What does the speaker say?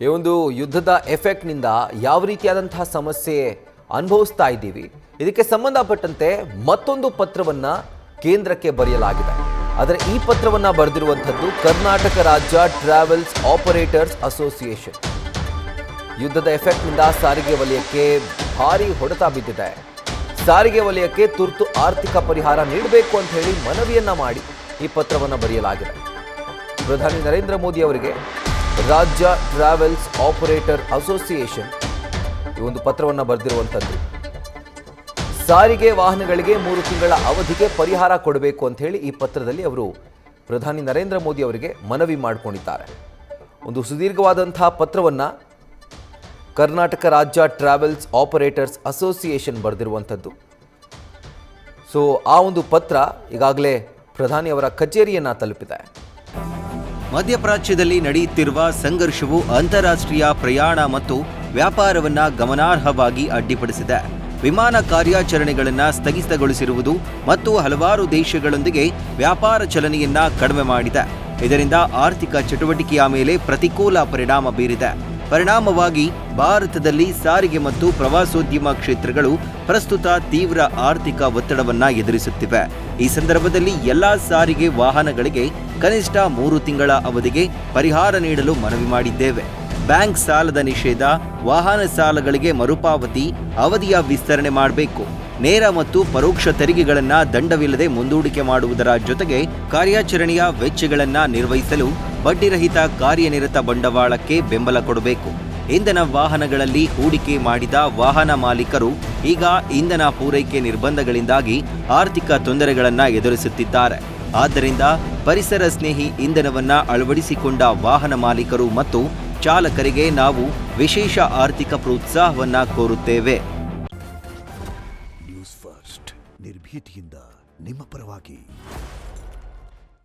ಈ ಒಂದು ಯುದ್ಧದ ಎಫೆಕ್ಟ್ನಿಂದ ಯಾವ ರೀತಿಯಾದಂತಹ ಸಮಸ್ಯೆ ಅನುಭವಿಸ್ತಾ ಇದ್ದೀವಿ, ಇದಕ್ಕೆ ಸಂಬಂಧಪಟ್ಟಂತೆ ಮತ್ತೊಂದು ಪತ್ರವನ್ನು ಕೇಂದ್ರಕ್ಕೆ ಬರೆಯಲಾಗಿದೆ. ಆದರೆ ಈ ಪತ್ರವನ್ನು ಬರೆದಿರುವಂಥದ್ದು ಕರ್ನಾಟಕ ರಾಜ್ಯ ಟ್ರಾವೆಲ್ಸ್ ಆಪರೇಟರ್ಸ್ ಅಸೋಸಿಯೇಷನ್. ಯುದ್ಧದ ಎಫೆಕ್ಟ್ನಿಂದ ಸಾರಿಗೆ ವಲಯಕ್ಕೆ ಭಾರಿ ಹೊಡೆತ ಬಿದ್ದಿದೆ. ಸಾರಿಗೆ ವಲಯಕ್ಕೆ ತುರ್ತು ಆರ್ಥಿಕ ಪರಿಹಾರ ನೀಡಬೇಕು ಅಂತ ಹೇಳಿ ಮನವಿಯನ್ನ ಮಾಡಿ ಈ ಪತ್ರವನ್ನು ಬರೆಯಲಾಗಿದೆ. ಪ್ರಧಾನಿ ನರೇಂದ್ರ ಮೋದಿ ಅವರಿಗೆ ರಾಜ್ಯ ಟ್ರಾವೆಲ್ಸ್ ಆಪರೇಟರ್ ಅಸೋಸಿಯೇಷನ್ ಈ ಒಂದು ಪತ್ರವನ್ನು ಬರೆದಿರುವಂಥದ್ದು. ಸಾರಿಗೆ ವಾಹನಗಳಿಗೆ 3 ತಿಂಗಳ ಅವಧಿಗೆ ಪರಿಹಾರ ಕೊಡಬೇಕು ಅಂತ ಹೇಳಿ ಈ ಪತ್ರದಲ್ಲಿ ಅವರು ಪ್ರಧಾನಿ ನರೇಂದ್ರ ಮೋದಿ ಅವರಿಗೆ ಮನವಿ ಮಾಡಿಕೊಂಡಿದ್ದಾರೆ. ಒಂದು ಸುದೀರ್ಘವಾದಂತಹ ಪತ್ರವನ್ನು ಕರ್ನಾಟಕ ರಾಜ್ಯ ಟ್ರಾವೆಲ್ಸ್ ಆಪರೇಟರ್ಸ್ ಅಸೋಸಿಯೇಷನ್ ಬರೆದಿರುವಂಥದ್ದು. ಸೊ ಆ ಒಂದು ಪತ್ರ ಈಗಾಗಲೇ ಪ್ರಧಾನಿಯವರ ಕಚೇರಿಯನ್ನು ತಲುಪಿದೆ. ಮಧ್ಯಪ್ರಾಚ್ಯದಲ್ಲಿ ನಡೆಯುತ್ತಿರುವ ಸಂಘರ್ಷವು ಅಂತಾರಾಷ್ಟ್ರೀಯ ಪ್ರಯಾಣ ಮತ್ತು ವ್ಯಾಪಾರವನ್ನು ಗಮನಾರ್ಹವಾಗಿ ಅಡ್ಡಿಪಡಿಸಿದೆ. ವಿಮಾನ ಕಾರ್ಯಾಚರಣೆಗಳನ್ನು ಸ್ಥಗಿತಗೊಳಿಸಿರುವುದು ಮತ್ತು ಹಲವಾರು ದೇಶಗಳೊಂದಿಗೆ ವ್ಯಾಪಾರ ಚಲನೆಯನ್ನ ಕಡಿಮೆ ಮಾಡಿದೆ. ಇದರಿಂದ ಆರ್ಥಿಕ ಚಟುವಟಿಕೆಯ ಮೇಲೆ ಪ್ರತಿಕೂಲ ಪರಿಣಾಮ ಬೀರಿದೆ. ಪರಿಣಾಮವಾಗಿ ಭಾರತದಲ್ಲಿ ಸಾರಿಗೆ ಮತ್ತು ಪ್ರವಾಸೋದ್ಯಮ ಕ್ಷೇತ್ರಗಳು ಪ್ರಸ್ತುತ ತೀವ್ರ ಆರ್ಥಿಕ ಒತ್ತಡವನ್ನು ಎದುರಿಸುತ್ತಿವೆ. ಈ ಸಂದರ್ಭದಲ್ಲಿ ಎಲ್ಲಾ ಸಾರಿಗೆ ವಾಹನಗಳಿಗೆ ಕನಿಷ್ಠ 3 ತಿಂಗಳ ಅವಧಿಗೆ ಪರಿಹಾರ ನೀಡಲು ಮನವಿ ಮಾಡಿದ್ದೇವೆ. ಬ್ಯಾಂಕ್ ಸಾಲದ ನಿಷೇಧ, ವಾಹನ ಸಾಲಗಳಿಗೆ ಮರುಪಾವತಿ ಅವಧಿಯ ವಿಸ್ತರಣೆ ಮಾಡಬೇಕು. ನೇರ ಮತ್ತು ಪರೋಕ್ಷ ತೆರಿಗೆಗಳನ್ನು ದಂಡವಿಲ್ಲದೆ ಮುಂದೂಡಿಕೆ ಮಾಡುವುದರ ಜೊತೆಗೆ ಕಾರ್ಯಾಚರಣೆಯ ವೆಚ್ಚಗಳನ್ನು ನಿರ್ವಹಿಸಲು ಬಡ್ಡಿರಹಿತ ಕಾರ್ಯನಿರತ ಬಂಡವಾಳಕ್ಕೆ ಬೆಂಬಲ ಕೊಡಬೇಕು. ಇಂಧನ ವಾಹನಗಳಲ್ಲಿ ಹೂಡಿಕೆ ಮಾಡಿದ ವಾಹನ ಮಾಲೀಕರು ಈಗ ಇಂಧನ ಪೂರೈಕೆ ನಿರ್ಬಂಧಗಳಿಂದಾಗಿ ಆರ್ಥಿಕ ತೊಂದರೆಗಳನ್ನು ಎದುರಿಸುತ್ತಿದ್ದಾರೆ. ಆದ್ದರಿಂದ ಪರಿಸರ ಸ್ನೇಹಿ ಇಂಧನವನ್ನು ಅಳವಡಿಸಿಕೊಂಡ ವಾಹನ ಮಾಲೀಕರು ಮತ್ತು ಚಾಲಕರಿಗೆ ನಾವು ವಿಶೇಷ ಆರ್ಥಿಕ ಪ್ರೋತ್ಸಾಹವನ್ನು ಕೋರುತ್ತೇವೆ. ನ್ಯೂಸ್ ಫಸ್ಟ್ ನಿರ್ಭೀತಿಯಿಂದ ನಿಮ್ಮ ಪರವಾಗಿ.